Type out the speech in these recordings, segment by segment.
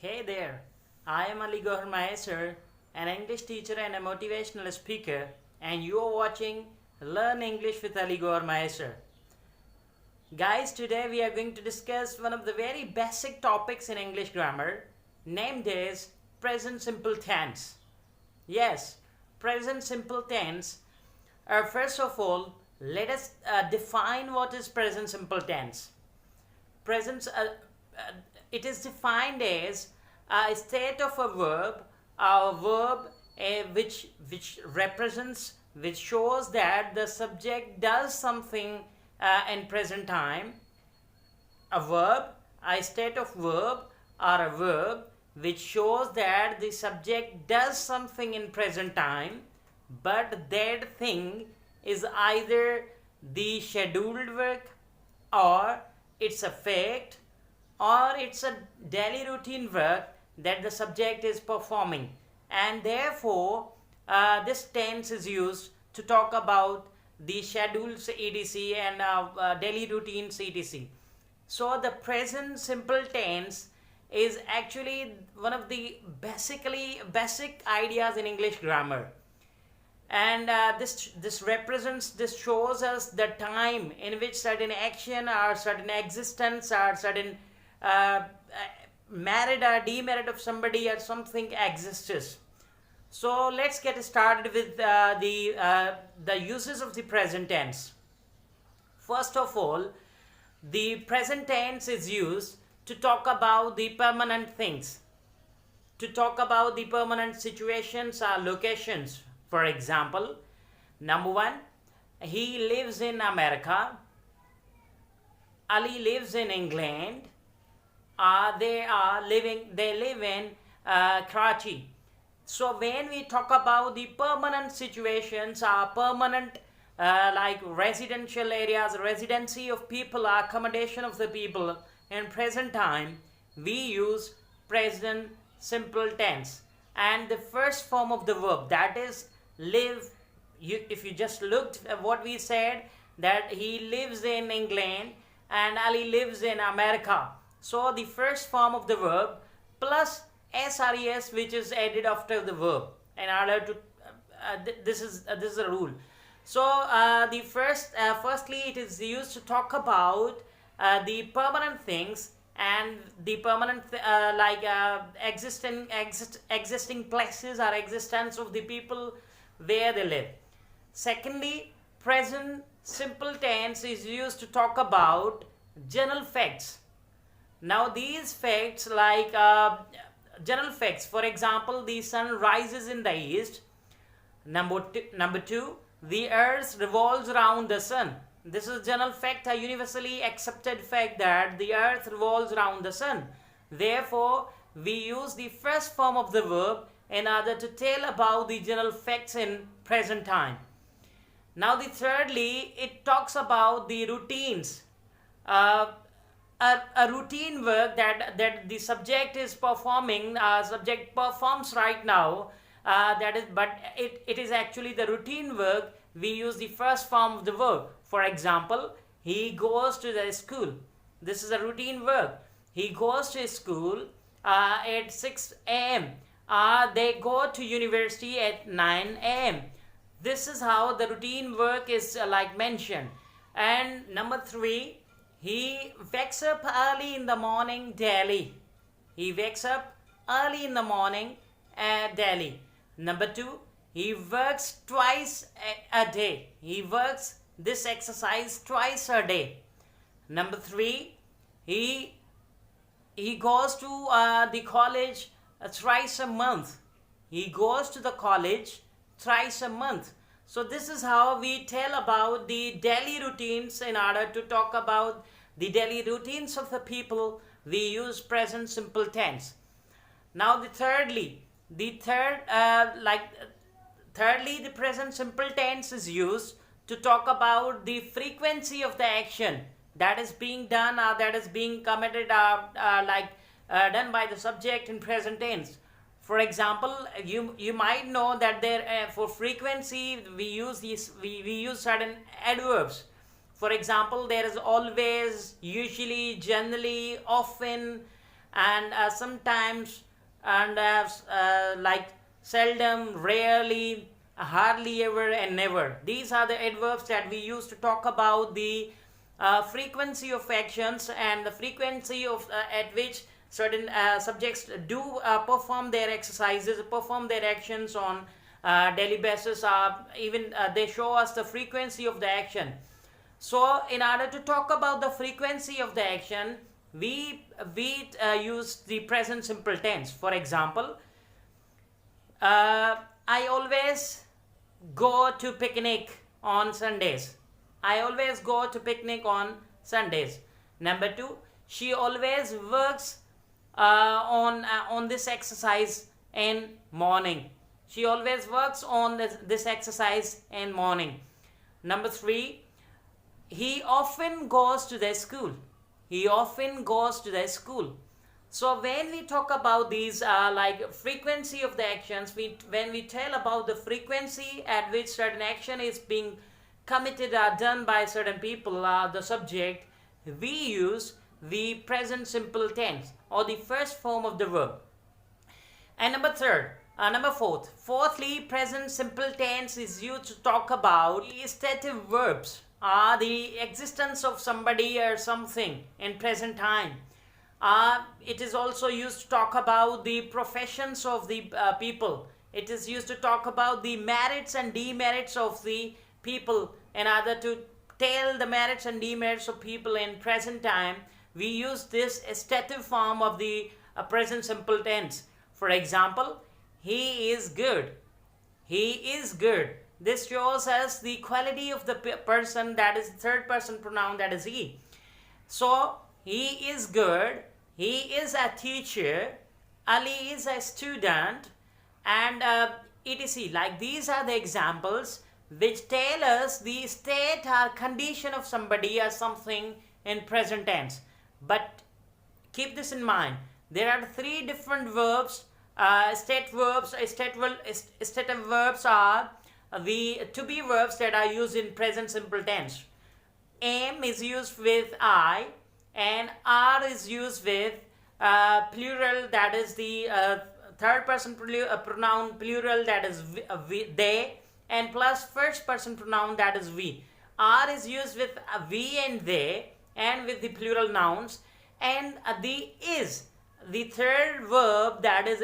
Hey there, I am Ali Gohar Maheser, an English teacher and a motivational speaker, and you are watching Learn English with Ali Gohar Maheser. Guys, today we are going to discuss one of the very basic topics in English grammar, named as present simple tense. Yes, present simple tense. First of all, let us define what is present simple tense. Present it is defined as a state of a verb which represents, which shows that the subject does something in present time. A state of verb or a verb which shows that the subject does something in present time, but that thing is either the scheduled work, or it's a fact, or it's a daily routine work that the subject is performing, and therefore this tense is used to talk about the schedules etc and daily routines etc. So the present simple tense is actually one of the basic ideas in English grammar, and this shows us the time in which certain action or certain existence or certain uh, merit or demerit of somebody or something exists. So let's get started with the uses of the present tense. First of all, the present tense is used to talk about the permanent things, to talk about the permanent situations or locations. For example, number one, he lives in America, Ali lives in England, they live in Karachi. So when we talk about the permanent situations, permanent like residential areas, residency of people, accommodation of the people in present time, we use present simple tense. And the first form of the verb, that is live, if you just looked at what we said, that he lives in England and Ali lives in America. So the first form of the verb plus SRES, which is added after the verb in order to this is a rule. So firstly it is used to talk about the permanent things and the permanent existing places or existence of the people where they live. Secondly, present simple tense is used to talk about general facts. Now these facts, like general facts, for example, the sun rises in the east. Number two, the earth revolves around the sun. This is a general fact, a universally accepted fact that the earth revolves around the sun. Therefore, we use the first form of the verb in order to tell about the general facts in present time. Now, the thirdly, it talks about the routines. Uh, a routine work that the subject is performing, subject performs right now, that is, but it is actually the routine work. We use the first form of the verb. For example, he goes to the school. This is a routine work. He goes to school at 6 a.m. They go to university at 9 a.m. This is how the routine work is like mentioned. And number 3, he wakes up early in the morning daily. He wakes up early in the morning daily. Number 2, he works twice a day. He works this exercise twice a day. Number 3, he goes to the college thrice a month. He goes to the college thrice a month. So this is how we tell about the daily routines. In order to talk about the daily routines of the people, we use present simple tense. Now thirdly, the present simple tense is used to talk about the frequency of the action that is being done or that is being committed done by the subject in present tense. For example, you might know that there for frequency we use certain adverbs. For example, there is always, usually, generally, often, and sometimes, and like seldom, rarely, hardly ever, and never. These are the adverbs that we use to talk about the frequency of actions and the frequency of at which certain subjects do perform their exercises, perform their actions on daily basis. Even they show us the frequency of the action. So, in order to talk about the frequency of the action, we use the present simple tense. For example, I always go to picnic on Sundays. I always go to picnic on Sundays. Number 2, she always works on this exercise in morning. She always works on this exercise in morning. Number 3, he often goes to the school. He often goes to the school. So when we talk about these like frequency of the actions, when we tell about the frequency at which certain action is being committed or done by certain people, the subject, we use the present simple tense or the first form of the verb. And number fourthly, present simple tense is used to talk about stative verbs, the existence of somebody or something in present time. It is also used to talk about the professions of the people. It is used to talk about the merits and demerits of the people. In order to tell the merits and demerits of people in present time, we use this stative form of the present simple tense. For example, he is good. He is good. This shows us the quality of the person, that is third person pronoun, that is he. So, he is good. He is a teacher. Ali is a student. And etc. Like these are the examples which tell us the state or condition of somebody or something in present tense. But keep this in mind. There are 3 different verbs. Stative verbs are the to be verbs that are used in present simple tense. Am is used with I, and are is used with plural, that is the third person pronoun plural, that is they, and plus first person pronoun, that is we. Are is used with we and they and with the plural nouns, and the is, the third verb, that is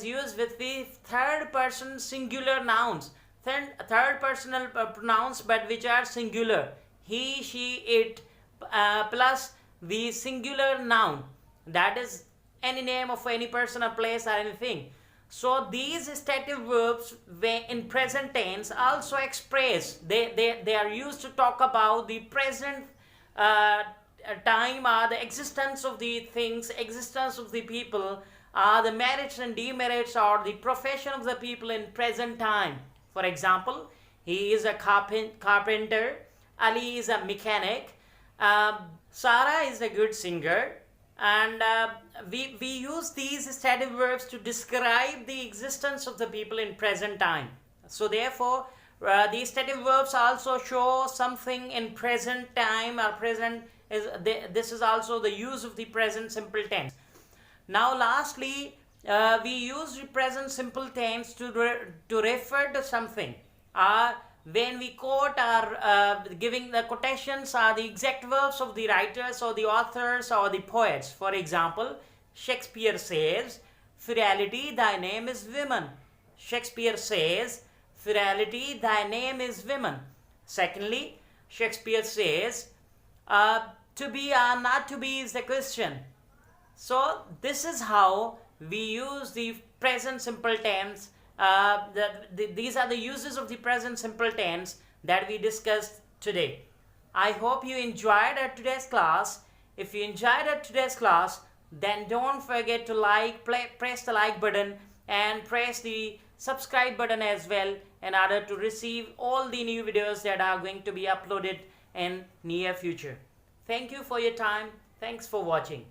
used with the third person singular nouns, third personal pronouns, but which are singular. He, she, it, plus the singular noun, that is any name of any person or place or anything. So these stative verbs in present tense also express, they are used to talk about the present time, or the existence of the things, existence of the people, the merits and demerits, or the profession of the people in present time. For example, he is a carpenter, Ali is a mechanic, Sarah is a good singer, and we use these stative verbs to describe the existence of the people in present time. So therefore, these stative verbs also show something in present time, or present is this is also the use of the present simple tense. Now lastly, we use the present simple tense to refer to something. When we quote or giving the quotations are the exact verbs of the writers or the authors or the poets. For example, Shakespeare says, "Ferality, thy name is woman." Shakespeare says, "Ferality, thy name is woman." Secondly, Shakespeare says, "To be or not to be is the question." So this is how we use the present simple tense. These are the uses of the present simple tense that we discussed today. I hope you enjoyed today's class. If you enjoyed today's class, then don't forget to press the like button and press the subscribe button as well, in order to receive all the new videos that are going to be uploaded in near future. Thank you for your time. Thanks for watching.